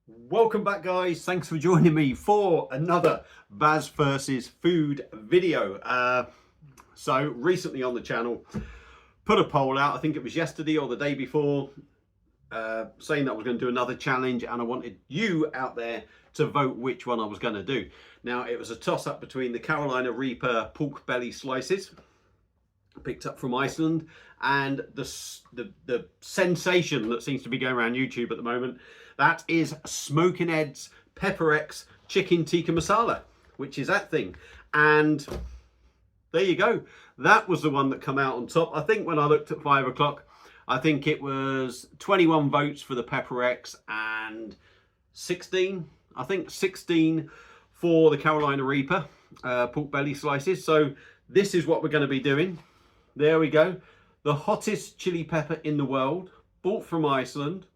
Welcome back, guys. Thanks for joining me for another Baz versus Food video. So recently on the channel, put a poll out, I think it was yesterday or the day before, saying that I was going to do another challenge, and I wanted you out there to vote which one I was going to do. Now, it was a toss-up between the Carolina Reaper pork belly slices, picked up from Iceland, and the sensation that seems to be going around YouTube at the moment, that is Smokin Ed's Pepper X Chicken Tikka Masala, which is that thing. And there you go. That was the one that come out on top. I think when I looked at 5 o'clock, I think it was 21 votes for the Pepper X and 16 for the Carolina Reaper pork belly slices. So this is what we're going to be doing. There we go. The hottest chili pepper in the world, bought from Iceland,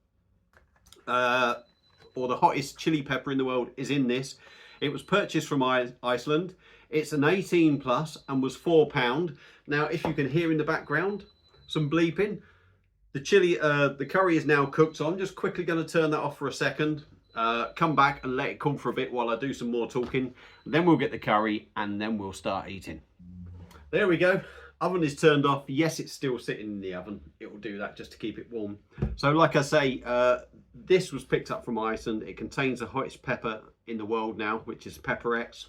or the hottest chili pepper in the world is in this. It was purchased from Iceland. It's an 18 plus and was £4. Now, if you can hear in the background some bleeping, the chili, the curry is now cooked. So I'm just quickly going to turn that off for a second. Come back and let it cool for a bit while I do some more talking. Then we'll get the curry and then we'll start eating. There we go. Oven is turned off. Yes, it's still sitting in the oven. It will do that just to keep it warm. So like I say, this was picked up from Iceland. It contains the hottest pepper in the world now, which is Pepper X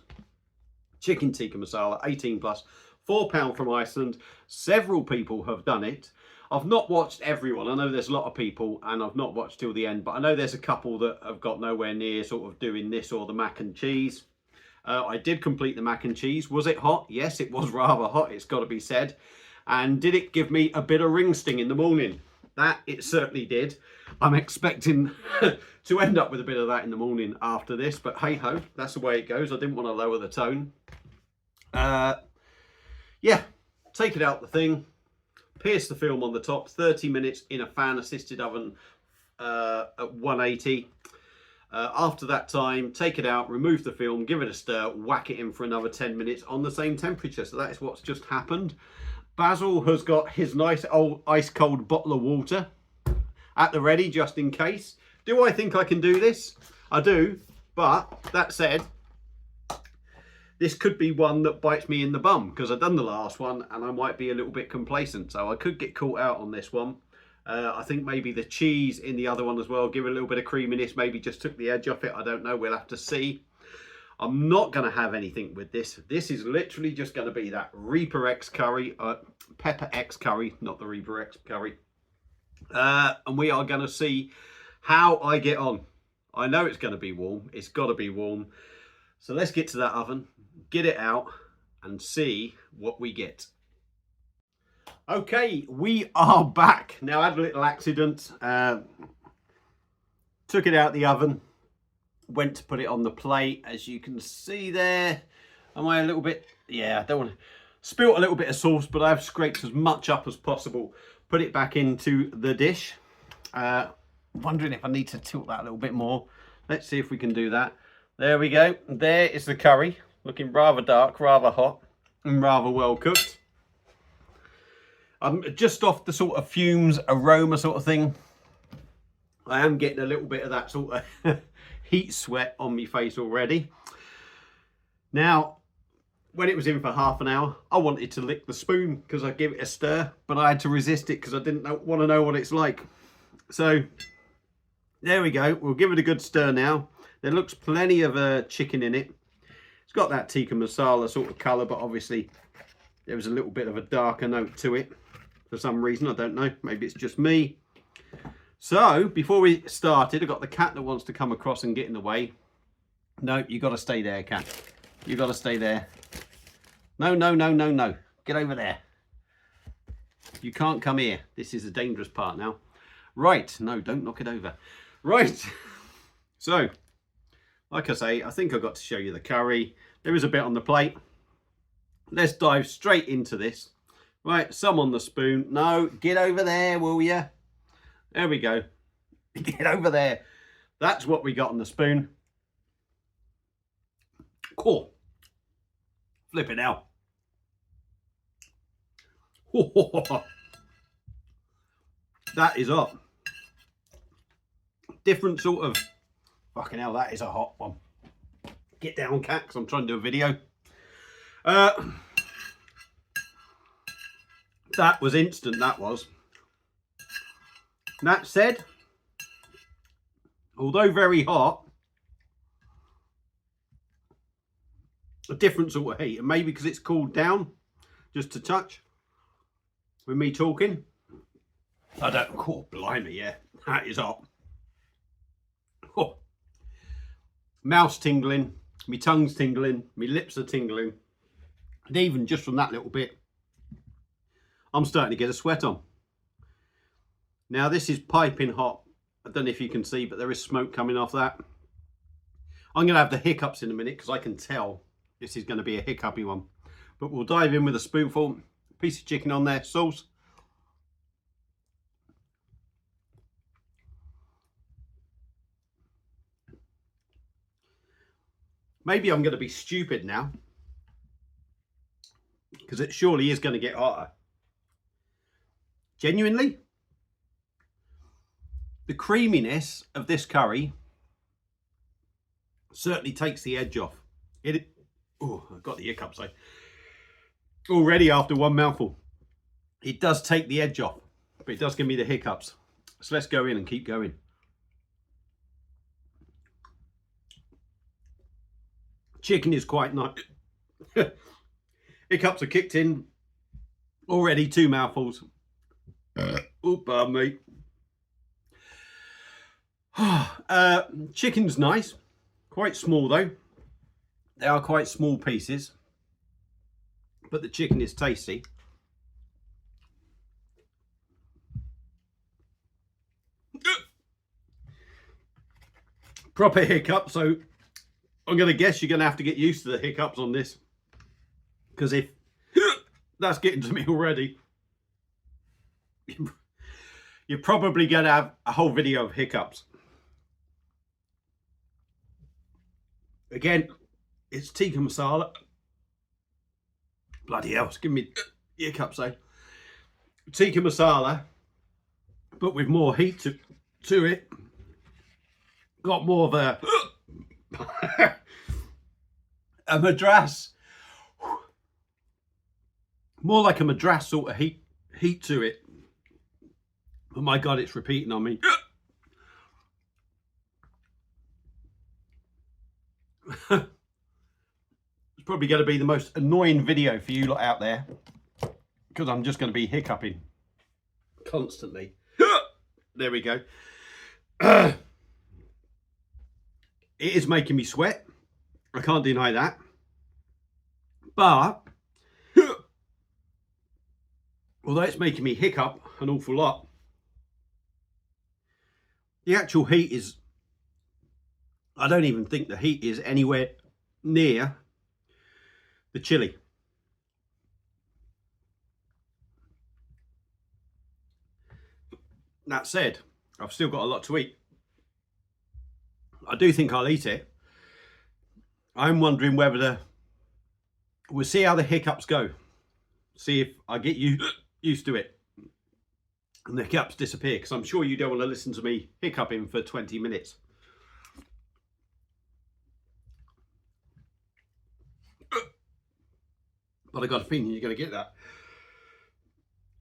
Chicken Tikka Masala, 18 plus, £4 from Iceland. Several people have done it. I've not watched everyone. I know there's a lot of people, and I've not watched till the end, but I know there's a couple that have got nowhere near sort of doing this or the mac and cheese. I did complete the mac and cheese. Was it hot? Yes, it was rather hot, it's got to be said. And did it give me a bit of ring sting in the morning? That it certainly did. I'm expecting to end up with a bit of that in the morning after this, but hey ho, that's the way it goes. I didn't want to lower the tone. Yeah, take it out the thing, pierce the film on the top, 30 minutes in a fan assisted oven at 180. After that time, take it out, remove the film, give it a stir, whack it in for another 10 minutes on the same temperature. So that is what's just happened. Basil has got his nice old ice cold bottle of water at the ready just in case. Do I think I can do this? I do, but that said, this could be one that bites me in the bum because I've done the last one and I might be a little bit complacent. So I could get caught out on this one. I think maybe the cheese in the other one as well, give it a little bit of creaminess, maybe just took the edge off it. I don't know, we'll have to see. I'm not going to have anything with this. This is literally just going to be that Reaper X curry, Pepper X curry, not the Reaper X curry. And we are going to see how I get on. I know it's going to be warm. It's got to be warm. So let's get to that oven, get it out and see what we get. Okay, we are back. Now, I had a little accident. Took it out the oven, went to put it on the plate. As you can see there, am I a little bit, yeah, I don't want to, spilt a little bit of sauce, but I've scraped as much up as possible. Put it back into the dish. Wondering if I need to tilt that a little bit more. Let's see if we can do that. There we go. There is the curry, looking rather dark, rather hot, and rather well cooked. I'm just off the sort of fumes, aroma sort of thing. I am getting a little bit of that sort of heat sweat on my face already. Now, when it was in for half an hour, I wanted to lick the spoon because I give it a stir, but I had to resist it because I didn't want to know what it's like. So there we go. We'll give it a good stir now. There looks plenty of chicken in it. It's got that tikka masala sort of colour, but obviously there was a little bit of a darker note to it for some reason. I don't know. Maybe it's just me. So before we started, I got the cat that wants to come across and get in the way. No, you got to stay there, cat. You got to stay there. No, no, no, no, no. Get over there. You can't come here. This is a dangerous part now. Right. No, don't knock it over. Right. So, like I say, I think I got to show you the curry. There is a bit on the plate. Let's dive straight into this. Right, some on the spoon. No, get over there, will ya? There we go. Get over there. That's what we got on the spoon. Cool. Flip it out. That is hot. Different sort of Fucking hell, that is a hot one. Get down, cat, because I'm trying to do a video. That was instant, that was. That said, although very hot, a different sort of heat, and maybe because it's cooled down just a touch with me talking. I don't, oh, blimey, yeah, that is hot. Oh. Mouth's tingling, my tongue's tingling, my lips are tingling, and even just from that little bit, I'm starting to get a sweat on. Now this is piping hot. I don't know if you can see, but there is smoke coming off that. I'm going to have the hiccups in a minute because I can tell this is going to be a hiccupy one. But we'll dive in with a spoonful, piece of chicken on there, sauce. Maybe I'm going to be stupid now, because it surely is going to get hotter. Genuinely, the creaminess of this curry certainly takes the edge off. Oh, I've got the hiccups. Already after one mouthful, it does take the edge off, but it does give me the hiccups. So let's go in and keep going. Chicken is quite nice. Hiccups are kicked in. Already 2 mouthfuls. Oh, pardon me. Chicken's nice. Quite small though. They are quite small pieces. But the chicken is tasty. Proper hiccup, so I'm going to guess you're going to have to get used to the hiccups on this. Because if that's getting to me already, you're probably going to have a whole video of hiccups. Again, it's Tikka Masala. Bloody hell, it's giving me hiccups though. Tikka Masala, but with more heat to it. Got more of a madras. More like a madras sort of heat to it. Oh my God, it's repeating on me. It's probably going to be the most annoying video for you lot out there, because I'm just going to be hiccuping constantly. There we go. It is making me sweat. I can't deny that. But although it's making me hiccup an awful lot, the actual heat is, I don't even think the heat is anywhere near the chili. That said, I've still got a lot to eat. I do think I'll eat it. I'm wondering whether we'll see how the hiccups go. See if I get used to it and the hiccups disappear, because I'm sure you don't want to listen to me hiccuping for 20 minutes. But I got a feeling you're going to get that.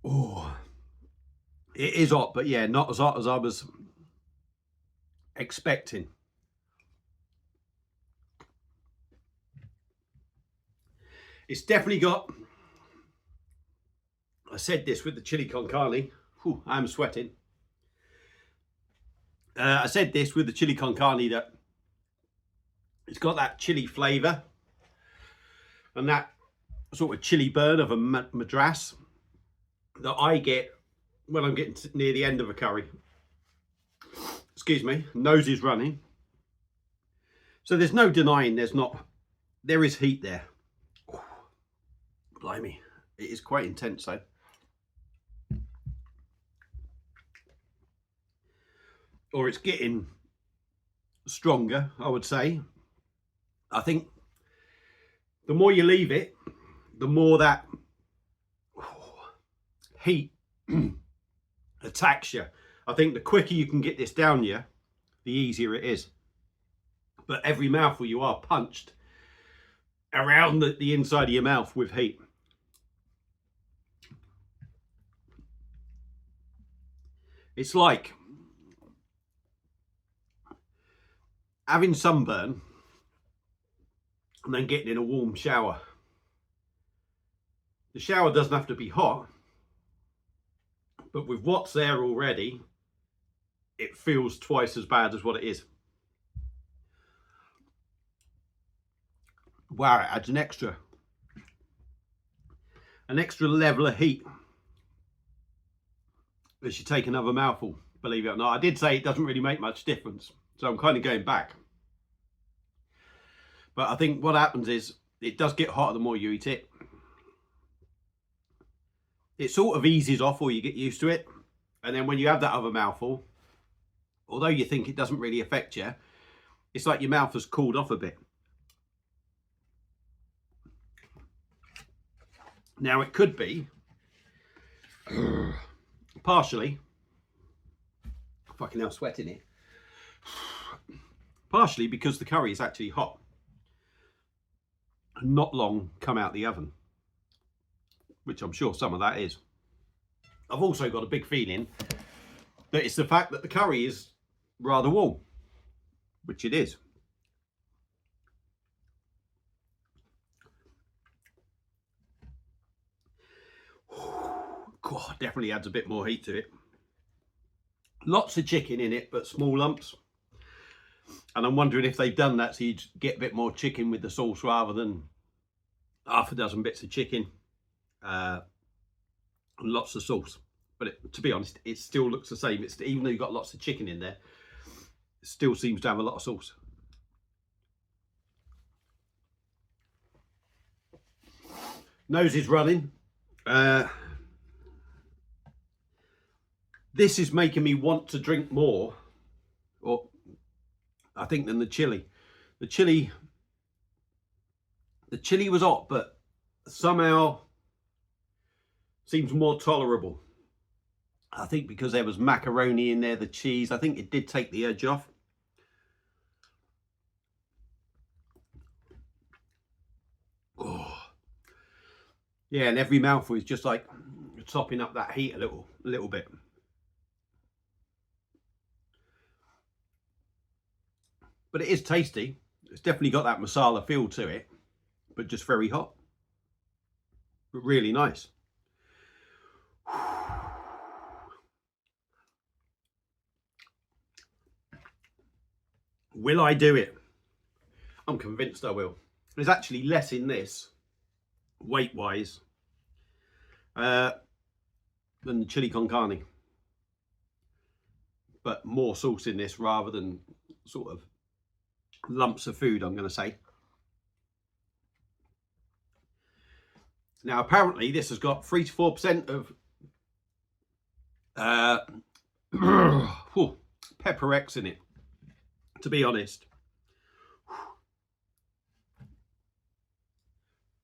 Oh, it is hot, but yeah, not as hot as I was expecting. It's definitely got, I said this with the chili con carne. Whew, I'm sweating. I said this with the chili con carne, that it's got that chili flavour and that sort of chili burn of a madras that I get when I'm getting near the end of a curry. Excuse me, nose is running. So there's no denying there is heat there. Blimey, it is quite intense though. Or it's getting stronger, I would say. I think the more you leave it, the more that heat attacks you. I think the quicker you can get this down you, the easier it is. But every mouthful you are punched around the inside of your mouth with heat. It's like having sunburn and then getting in a warm shower. The shower doesn't have to be hot, but with what's there already, it feels twice as bad as what it is. Wow, it adds an extra level of heat as you take another mouthful, believe it or not. I did say it doesn't really make much difference, so I'm kind of going back. But I think what happens is it does get hotter the more you eat it. It sort of eases off or you get used to it. And then when you have that other mouthful, although you think it doesn't really affect you, it's like your mouth has cooled off a bit. Now it could be partially, fucking hell, sweating it, partially because the curry is actually hot and not long come out the oven, which I'm sure some of that is. I've also got a big feeling that it's the fact that the curry is rather warm, which it is. God, definitely adds a bit more heat to it. Lots of chicken in it, but small lumps. And I'm wondering if they've done that so you get a bit more chicken with the sauce rather than half a dozen bits of chicken and lots of sauce. But to be honest, it still looks the same. Even though you've got lots of chicken in there, it still seems to have a lot of sauce. Nose is running. This is making me want to drink more, or I think, than the chili. The chili was hot, but somehow seems more tolerable. I think because there was macaroni in there, the cheese, I think it did take the edge off. Oh. Yeah, and every mouthful is just like topping up that heat a little bit. But it is tasty. It's definitely got that masala feel to it, but just very hot. But really nice. Will I do it? I'm convinced I will. There's actually less in this, weight-wise, than the chili con carne. But more sauce in this rather than sort of lumps of food, I'm going to say. Now, apparently, this has got 3 to 4% of pepper X in it. To be honest,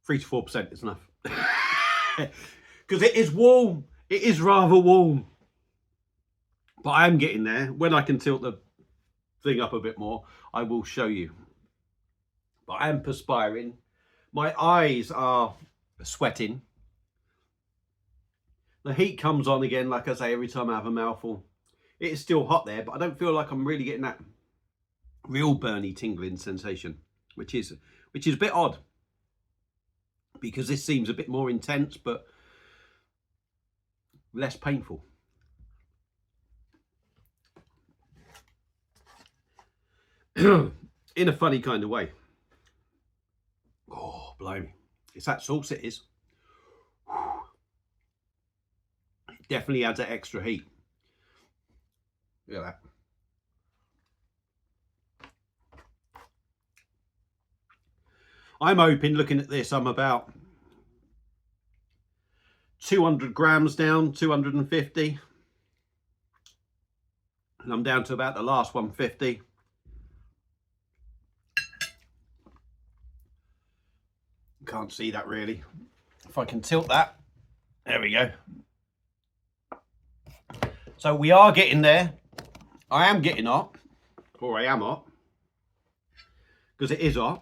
3 to 4% is enough. Because it is warm. It is rather warm. But I am getting there. When I can tilt the thing up a bit more, I will show you. But I am perspiring. My eyes are sweating. The heat comes on again, like I say, every time I have a mouthful. It is still hot there, but I don't feel like I'm really getting that real burny, tingling sensation, which is a bit odd, because this seems a bit more intense, but less painful. In a funny kind of way. Oh, blimey. It's that sauce, it is. It definitely adds that extra heat. Look at that. I'm hoping, looking at this, I'm about 200 grams down, 250. And I'm down to about the last 150. Can't see that really. If I can tilt that, there we go. So we are getting there. I am getting hot, or I am hot. because it is hot.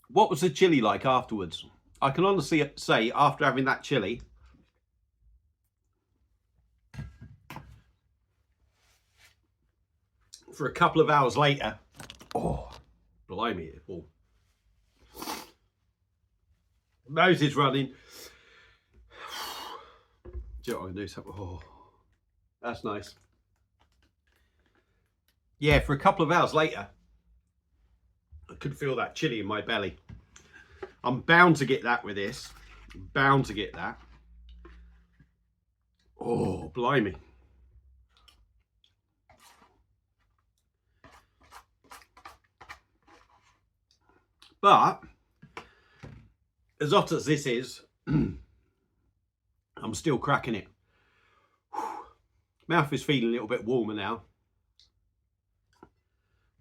What was the chili like afterwards? I can honestly say, after having that chili, for a couple of hours later, oh, blimey, oh. Nose is running. Do you know what I'm gonna do? Something? Oh, that's nice. Yeah, for a couple of hours later, I could feel that chili in my belly. I'm bound to get that with this. I'm bound to get that. Oh, blimey. But as hot as this is, I'm still cracking it. Mouth is feeling a little bit warmer now.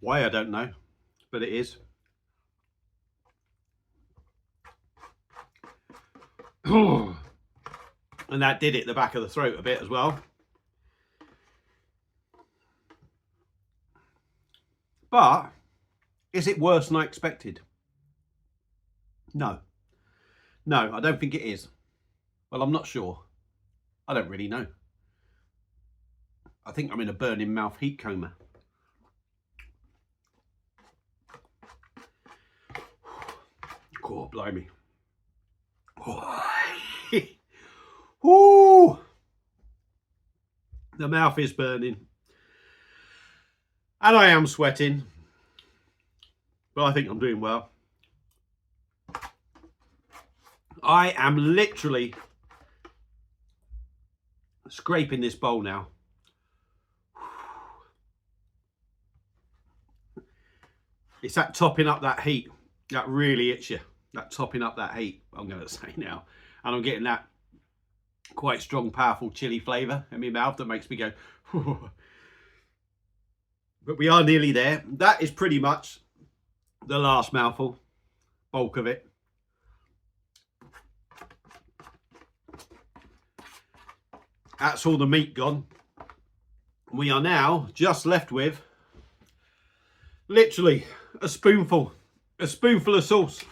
Why, I don't know, but it is. And that did it the back of the throat a bit as well. But is it worse than I expected? No. No, I don't think it is. Well, I'm not sure. I don't really know. I think I'm in a burning mouth heat coma. Oh, blimey. Oh. Ooh. The mouth is burning. And I am sweating. But I think I'm doing well. I am literally scraping this bowl now. It's that topping up that heat that really hits you. That topping up that heat, I'm going to say now. And I'm getting that quite strong, powerful chili flavour in my mouth that makes me go, whew. But we are nearly there. That is pretty much the last mouthful, bulk of it. That's all the meat gone. We are now just left with literally a spoonful of sauce.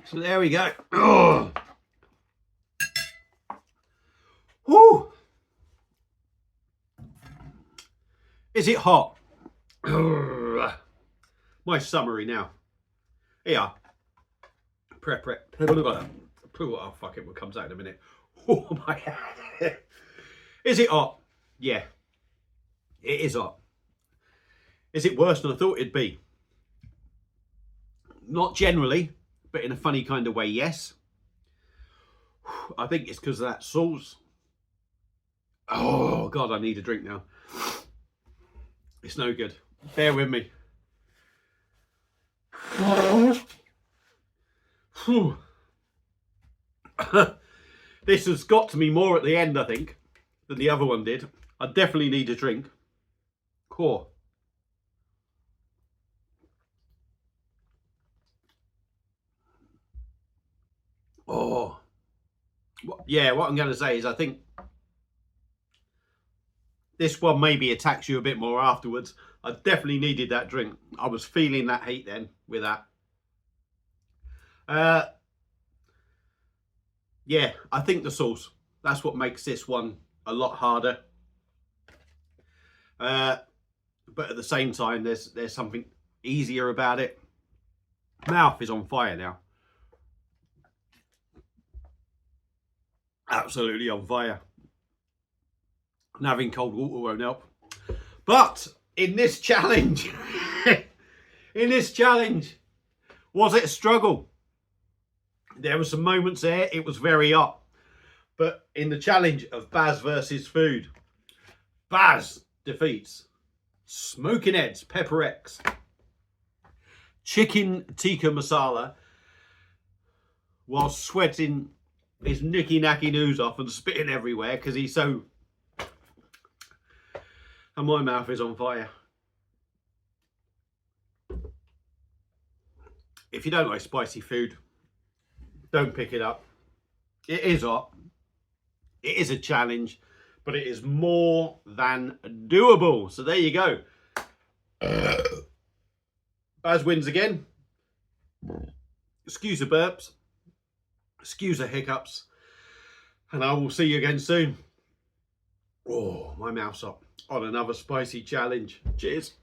So there we go. Oh. Woo. Is it hot? My summary now. Here. Prep. Oh, fuck it, what comes out in a minute. Oh my God. Is it hot? Yeah. It is hot. Is it worse than I thought it'd be? Not generally, but in a funny kind of way, yes. I think it's because of that sauce. Oh, God, I need a drink now. It's no good. Bear with me. This has got to me more at the end, I think, than the other one did. I definitely need a drink. Cool. Oh. Yeah, what I'm going to say is I think this one maybe attacks you a bit more afterwards. I definitely needed that drink. I was feeling that heat then with that. Yeah, I think the sauce. That's what makes this one a lot harder. But at the same time, there's something easier about it. Mouth is on fire now. Absolutely on fire. And having cold water won't help. But in this challenge, was it a struggle? There were some moments there, it was very hot. But in the challenge of Baz versus food, Baz defeats Smokin Heads Pepper X Chicken Tikka Masala while sweating his nicky-nacky news off and spitting everywhere because he's so... And my mouth is on fire. If you don't like spicy food, don't pick it up. It is hot. It is a challenge. but it is more than doable. So there you go. Baz wins again. Excuse the burps, excuse the hiccups, and I will see you again soon. Oh, my mouth's up on another spicy challenge. Cheers.